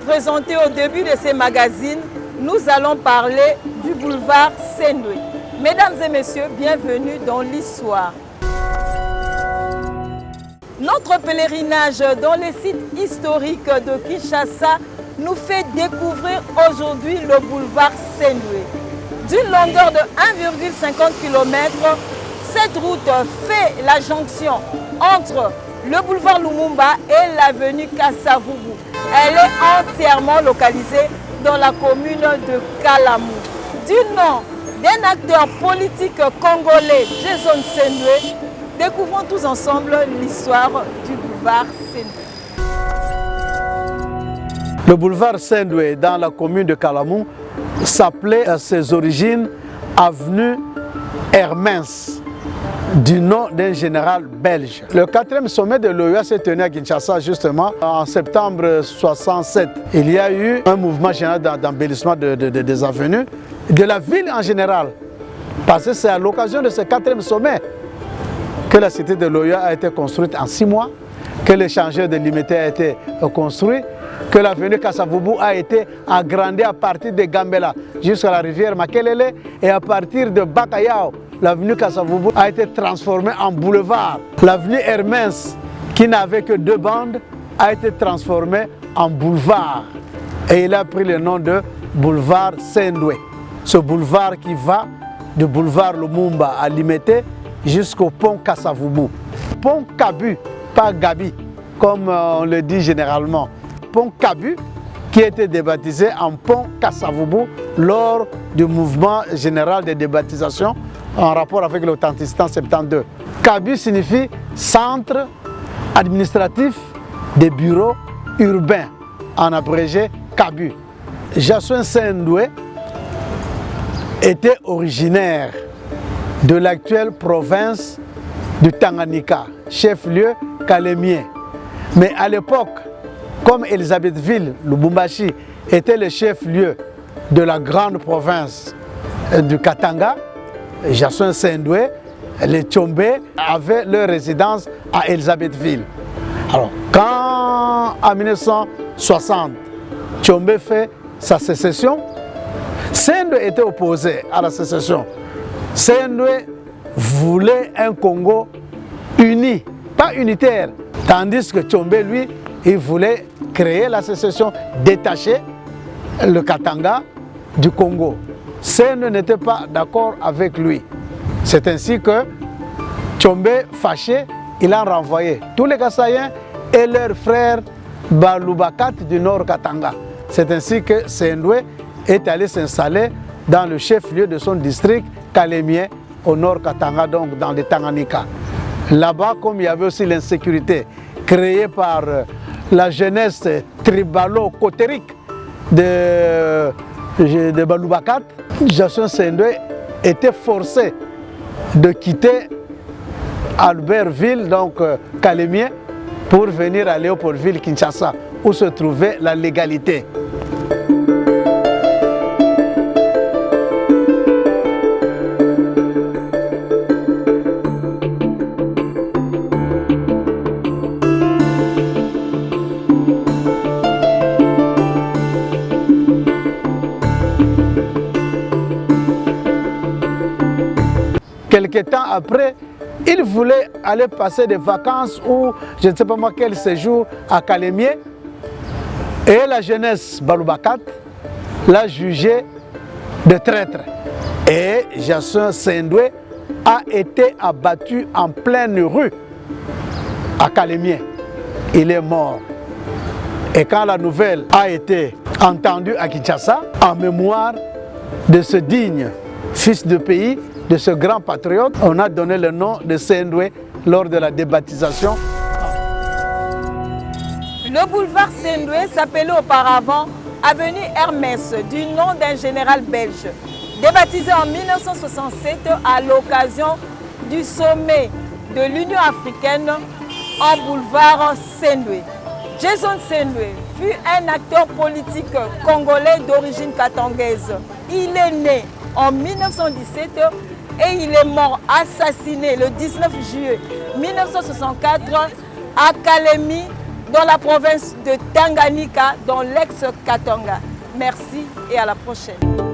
Présenté au début de ces magazines, nous allons parler du boulevard Sendwe. Mesdames et messieurs, bienvenue dans l'histoire. Notre pèlerinage dans les sites historiques de Kinshasa nous fait découvrir aujourd'hui le boulevard Sendwe. D'une longueur de 1,50 km, cette route fait la jonction entre le boulevard Lumumba et l'avenue Kasavubu. Elle est entièrement localisée dans la commune de Kalamu. Du nom d'un acteur politique congolais, Jason Sendwe, découvrons tous ensemble l'histoire du boulevard Sendwe. Le boulevard Sendwe dans la commune de Kalamu s'appelait à ses origines avenue Hermens, du nom d'un général belge. Le 4e sommet de l'OUA s'est tenu à Kinshasa justement en septembre 1967. Il y a eu un mouvement général d'embellissement des avenues, de la ville en général. Parce que c'est à l'occasion de ce 4e sommet que la cité de l'OUA a été construite en 6 mois, que l'échangeur de Limité a été construit, que l'avenue Kasavubu a été agrandie à partir de Gambela jusqu'à la rivière Makelele et à partir de Bakayao. L'avenue Kasavubu a été transformée en boulevard. L'avenue Hermens, qui n'avait que 2 bandes, a été transformée en boulevard. Et il a pris le nom de boulevard Sendwe. Ce boulevard qui va du boulevard Lumumba à Limete jusqu'au pont Kasavubu. Pont Kabu, pas Gabi, comme on le dit généralement. Pont Kabu, qui a été débaptisé en pont Kasavubu lors du mouvement général de débaptisation en rapport avec l'authenticité en 72. Kabu signifie centre administratif des bureaux urbains, en abrégé Kabu. Jason Sendwe était originaire de l'actuelle province du Tanganyika, chef-lieu kalémien. Mais à l'époque, comme Elisabethville, Lubumbashi, était le chef-lieu de la grande province du Katanga, Jason Sendwe, les Tchombe avaient leur résidence à Elisabethville. Alors, quand en 1960, Tchombe fait sa sécession, Sendwe était opposé à la sécession. Sendwe voulait un Congo uni, pas unitaire, tandis que Tchombe, lui, il voulait créer la sécession, détacher le Katanga du Congo. Sendwe n'était pas d'accord avec lui. C'est ainsi que Tchombe, fâché, il a renvoyé tous les Kassaïens et leurs frères Balubakat du Nord Katanga. C'est ainsi que Sendwe est allé s'installer dans le chef-lieu de son district kalémien au Nord Katanga, donc dans les Tanganyika. Là-bas, comme il y avait aussi l'insécurité créée par la jeunesse tribalo-cotérique de Balubakat, Jason Sendwe était forcé de quitter Albertville, donc kalémien, pour venir à Léopoldville, Kinshasa, où se trouvait la légalité. Quelque temps après, il voulait aller passer des vacances ou je ne sais pas moi quel séjour à Kalémie. Et la jeunesse Balubakat l'a jugé de traître. Et Jason Sendwe a été abattu en pleine rue à Kalémie. Il est mort. Et quand la nouvelle a été entendue à Kinshasa, en mémoire de ce digne fils de pays, de ce grand patriote, on a donné le nom de Sendwe lors de la débaptisation. Le boulevard Sendoué s'appelait auparavant avenue Hermès, du nom d'un général belge, débaptisé en 1967 à l'occasion du sommet de l'Union africaine en boulevard Sendoué. Jason Sendoué fut un acteur politique congolais d'origine katangaise. Il est né en 1917 et il est mort assassiné le 19 juillet 1964 à Kalemi, dans la province de Tanganyika, dans l'ex-Katanga. Merci et à la prochaine.